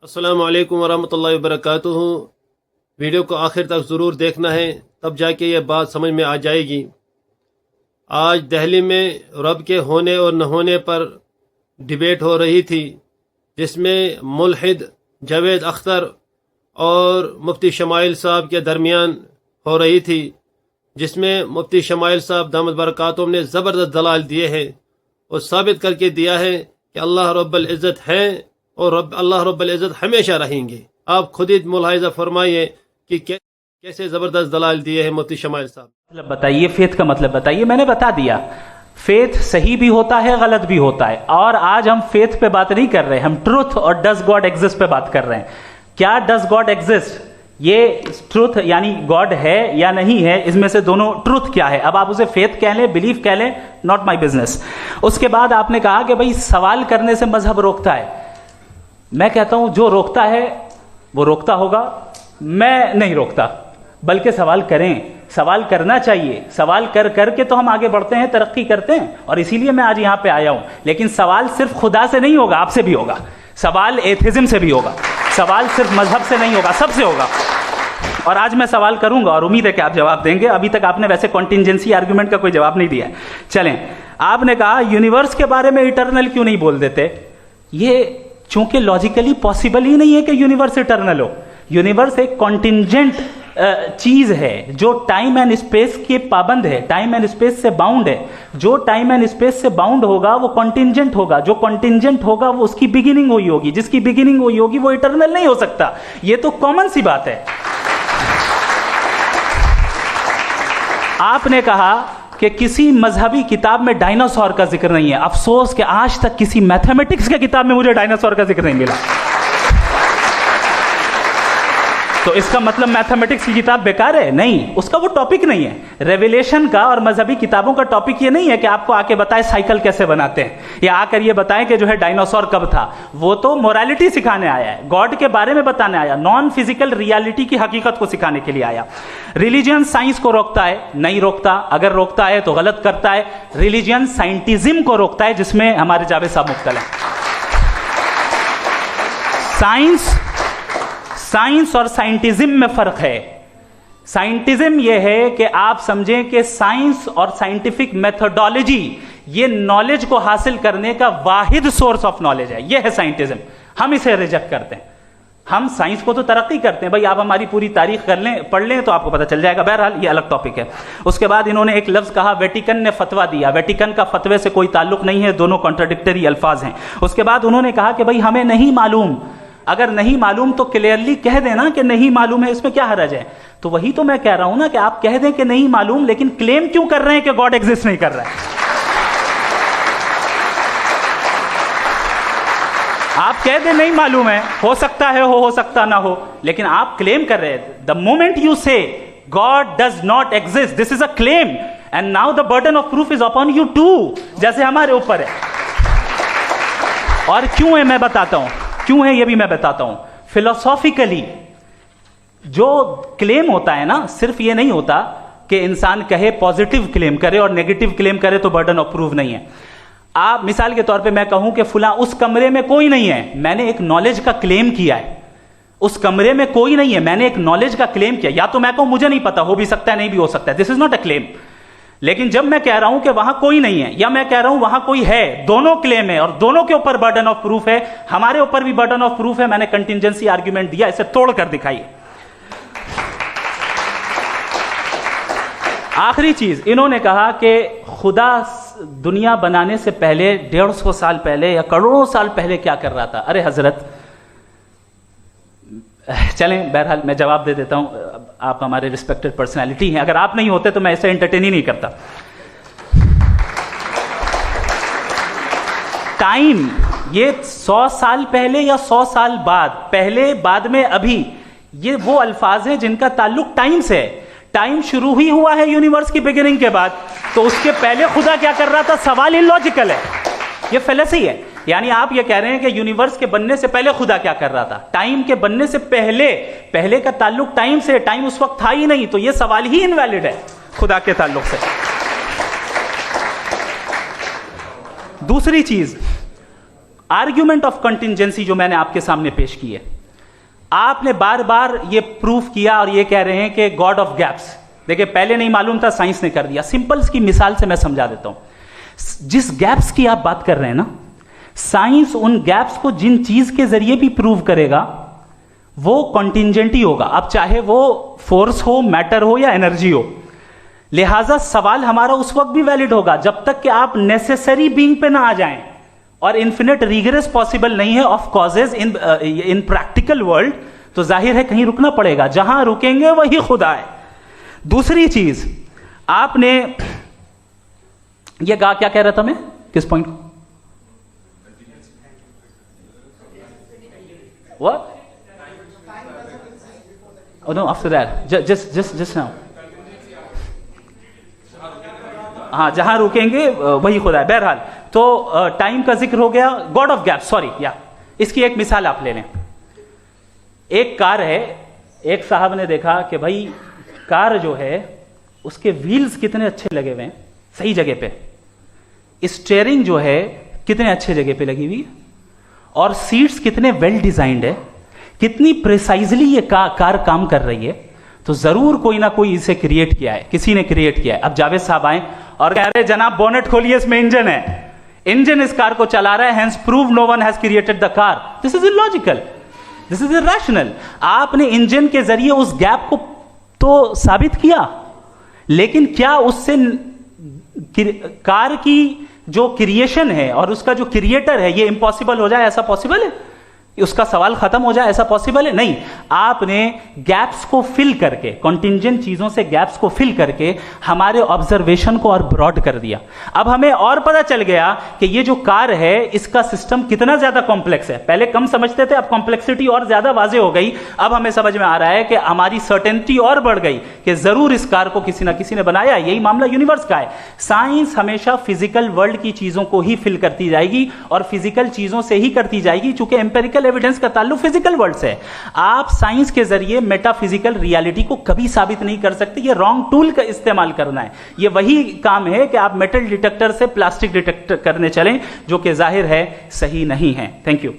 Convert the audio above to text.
अस्सलामु अलैकुम वरहमतुल्लाहि वबरकातुहू। वीडियो को आखिर तक ज़रूर देखना है, तब जाके ये बात समझ में आ जाएगी। आज दिल्ली में रब के होने और न होने पर डिबेट हो रही थी, जिसमें मुल्हिद जावेद अख्तर और मुफ्ती शमाइल साहब के दरमियान हो रही थी, जिसमें मुफ्ती शमाइल साहब दामद बरकातुहुम ने ज़बरदस्त दलाल दिए हैं और साबित करके दिया है कि अल्लाह रब्बुल इज़्ज़त है और अल्लाह रब्बुल इज़्ज़त हमेशा रहेंगे। आप खुद ही मुलाहिज़ा फरमाइए कि कैसे ज़बरदस्त दलाल दिए हैं मुफ्ती शमाइल साहब। मतलब बताइए, फेथ का मतलब बताइए। मैंने बता दिया, फेथ सही भी होता है, गलत भी होता है। और आज हम फेथ पे बात नहीं कर रहे, हम ट्रूथ और डज गॉड एग्जिस्ट पे बात कर रहे हैं। क्या डज गॉड एग्जिस्ट, ये ट्रूथ यानी गॉड है या नहीं है, इसमें से दोनों ट्रूथ क्या है। अब आप उसे फेथ कह लें, बिलीफ कह लें, नॉट माई बिजनेस। उसके बाद आपने कहा कि भाई सवाल करने से मजहब रोकता है। मैं कहता हूं जो रोकता है वो रोकता होगा, मैं नहीं रोकता, बल्कि सवाल करें, सवाल करना चाहिए। सवाल कर करके तो हम आगे बढ़ते हैं, तरक्की करते हैं, और इसीलिए मैं आज यहां पे आया हूं। लेकिन सवाल सिर्फ खुदा से नहीं होगा, आपसे भी होगा। सवाल एथिज्म से भी होगा, सवाल सिर्फ मजहब से नहीं होगा, सबसे होगा। और आज मैं सवाल करूंगा और उम्मीद है कि आप जवाब देंगे। अभी तक आपने वैसे कॉन्टिंजेंसी आर्गुमेंट का कोई जवाब नहीं दिया। चलें, आपने कहा यूनिवर्स के बारे में इटर्नल क्यों नहीं बोल देते। ये चूंकि लॉजिकली पॉसिबल ही नहीं है कि यूनिवर्स इटर्नल हो। यूनिवर्स एक कॉन्टिंजेंट चीज है जो टाइम एंड स्पेस के पाबंद है, टाइम एंड स्पेस से बाउंड है। जो टाइम एंड स्पेस से बाउंड होगा वो कॉन्टिंजेंट होगा, जो कॉन्टिंजेंट होगा वो उसकी बिगिनिंग हुई होगी, जिसकी बिगिनिंग हुई होगी वो इटर्नल नहीं हो सकता। ये तो कॉमन सी बात है। आपने कहा कि किसी मजहबी किताब में डायनासोर का जिक्र नहीं है। अफसोस कि आज तक किसी मैथमेटिक्स के किताब में मुझे डायनासोर का जिक्र नहीं मिला। तो इसका मतलब मैथमेटिक्स की किताब बेकार है? नहीं, उसका वो टॉपिक नहीं है। रेवलेशन का और मजहबी किताबों का टॉपिक ये नहीं है कि आपको आके बताए साइकिल कैसे बनाते हैं, या आकर ये बताएं कि जो है डायनासोर कब था। वो तो मोरालिटी सिखाने आया है, गॉड के बारे में बताने आया, नॉन फिजिकल रियलिटी की हकीकत को सिखाने के लिए आया। रिलीजियन साइंस को रोकता है? नहीं रोकता। अगर रोकता है तो गलत करता है। रिलीजियन साइंटिज्म को रोकता है, जिसमें हमारे जावेद साहब मुब्तला है। साइंस और साइंटिज्म में फर्क है। साइंटिज्म यह है कि आप समझें कि साइंस और साइंटिफिक मेथोडोलॉजी ये नॉलेज को हासिल करने का वाहिद सोर्स ऑफ नॉलेज है। यह है साइंटिज्म। हम इसे रिजेक्ट करते हैं। हम साइंस को तो तरक्की करते हैं। भाई आप हमारी पूरी तारीख कर लें, पढ़ लें, तो आपको पता चल जाएगा। बहरहाल ये अलग टॉपिक है। उसके बाद इन्होंने एक लफ्ज कहा, वेटिकन ने फतवा दिया। वेटिकन का फतवे से कोई ताल्लुक नहीं है, दोनों कॉन्ट्राडिक्टरी अल्फाज हैं। उसके बाद उन्होंने कहा कि भाई हमें नहीं मालूम। अगर नहीं मालूम तो क्लियरली कह देना कि नहीं मालूम है, इसमें क्या हर्ज है। तो वही तो मैं कह रहा हूं ना कि आप कह दें कि नहीं मालूम, लेकिन क्लेम क्यों कर रहे हैं कि गॉड एग्जिस्ट नहीं कर रहा है। आप कह दें नहीं मालूम है, हो सकता है हो सकता ना हो, लेकिन आप क्लेम कर रहे हैं। The moment you say God does not exist, this is a claim, and now the burden of proof is upon you too, जैसे हमारे ऊपर है। और क्यों है मैं बताता हूं, क्यों है ये भी मैं बताता हूं। फिलोसॉफिकली जो क्लेम होता है ना, सिर्फ ये नहीं होता कि इंसान कहे पॉजिटिव क्लेम करे और नेगेटिव क्लेम करे तो बर्डन ऑफ प्रूफ नहीं है। आप मिसाल के तौर पे मैं कहूं कि फुला उस कमरे में कोई नहीं है, मैंने एक नॉलेज का क्लेम किया है। उस कमरे में कोई नहीं है, मैंने एक नॉलेज का क्लेम किया। या तो मैं कहूं मुझे नहीं पता, हो भी सकता है, नहीं भी हो सकता है, this is not a claim. लेकिन जब मैं कह रहा हूं कि वहां कोई नहीं है, या मैं कह रहा हूं वहां कोई है, दोनों क्लेम है और दोनों के ऊपर बर्डन ऑफ प्रूफ है। हमारे ऊपर भी बर्डन ऑफ प्रूफ है। मैंने कंटिंजेंसी आर्ग्यूमेंट दिया, इसे तोड़कर दिखाइए। आखिरी चीज, इन्होंने कहा कि खुदा दुनिया बनाने से पहले 150 साल पहले या करोड़ों साल पहले क्या कर रहा था। अरे हजरत, चलें, बहरहाल मैं जवाब दे देता हूं। आप हमारे रिस्पेक्टेड पर्सनालिटी हैं, अगर आप नहीं होते तो मैं ऐसे एंटरटेन ही नहीं करता। टाइम, ये 100 साल पहले या 100 साल बाद, पहले बाद में अभी, ये वो अल्फाज हैं जिनका ताल्लुक टाइम से है। टाइम शुरू ही हुआ है यूनिवर्स की बिगिनिंग के बाद, तो उसके पहले खुदा क्या कर रहा था। सवाल इलॉजिकल है, ये फेलेसी है। यानी आप ये कह रहे हैं कि यूनिवर्स के बनने से पहले खुदा क्या कर रहा था। टाइम के बनने से पहले, पहले का ताल्लुक टाइम से, टाइम उस वक्त था ही नहीं, तो ये सवाल ही इनवैलिड है खुदा के ताल्लुक से। दूसरी चीज, आर्ग्यूमेंट ऑफ कंटिंजेंसी जो मैंने आपके सामने पेश की है, आपने बार बार ये प्रूफ किया और ये कह रहे हैं कि गॉड ऑफ गैप्स। देखिए, पहले नहीं मालूम था, साइंस ने कर दिया। सिंपल्स की मिसाल से मैं समझा देता हूं। जिस गैप्स की आप बात कर रहे हैं ना, साइंस उन गैप्स को जिन चीज के जरिए भी प्रूव करेगा वो कॉन्टिंजेंट ही होगा। अब चाहे वो फोर्स हो, मैटर हो या एनर्जी हो। लिहाजा सवाल हमारा उस वक्त भी वैलिड होगा जब तक कि आप नेसेसरी बीइंग पे ना आ जाएं, और इन्फिनिट रिगरेस पॉसिबल नहीं है of causes in practical world, तो जाहिर है कहीं रुकना पड़ेगा। जहां रुकेंगे वही खुदा है। दूसरी चीज, आपने ये कहा, क्या कह रहा था मैं, किस पॉइंट को? What? Oh no, after that. Just now. हाँ, जहां रुकेंगे वही खुदा है। बहरहाल, तो टाइम का जिक्र हो गया। गॉड ऑफ गैप, सॉरी, या इसकी एक मिसाल आप ले लें। एक कार है, एक साहब ने देखा कि भाई कार जो है उसके व्हील्स कितने अच्छे लगे हुए हैं सही जगह पे, स्टीयरिंग जो है कितने अच्छे जगह पे लगी हुई है, और सीट्स कितने वेल डिजाइंड है, कितनी प्रिसाइजली ये कार काम कर रही है। तो जरूर कोई ना कोई इसे क्रिएट किया है, किसी ने क्रिएट किया है। अब जावेद साहब आए और कह रहे जनाब बोनेट खोलिए, इसमें इंजन है, इंजन इस कार को चला रहा है, hence prove no one has created the car. This is illogical, this is irrational. आपने इंजन के जरिए उस गैप को तो साबित किया, लेकिन क्या उससे कार की जो क्रिएशन है और उसका जो क्रिएटर है ये इम्पॉसिबल हो जाए? ऐसा पॉसिबल है? उसका सवाल खत्म हो जाए, ऐसा पॉसिबल है? नहीं। आपने गैप्स को फिल करके, कॉन्टिंजेंट चीजों से गैप्स को फिल करके हमारे ऑब्जर्वेशन को और ब्रॉड कर दिया। अब हमें और पता चल गया कि ये जो कार है इसका सिस्टम कितना ज्यादा कॉम्प्लेक्स है। पहले कम समझते थे, अब कॉम्प्लेक्सिटी और ज्यादा वाजे हो गई। अब हमें समझ में आ रहा है कि हमारी सर्टेनिटी और बढ़ गई कि जरूर इस कार को किसी ना किसी ने बनाया। यही मामला यूनिवर्स का है। साइंस हमेशा फिजिकल वर्ल्ड की चीजों को ही फिल करती जाएगी और फिजिकल चीजों से ही करती जाएगी, चूंकि एम्पेरिकल एविडेंस का ताल्लुक फिजिकल वर्ल्ड से है। आप साइंस के जरिए मेटाफिजिकल रियलिटी को कभी साबित नहीं कर सकते। ये रॉन्ग टूल का इस्तेमाल करना है। ये वही काम है कि आप मेटल डिटेक्टर से प्लास्टिक डिटेक्टर करने चलें, जो कि जाहिर है सही नहीं है। Thank you.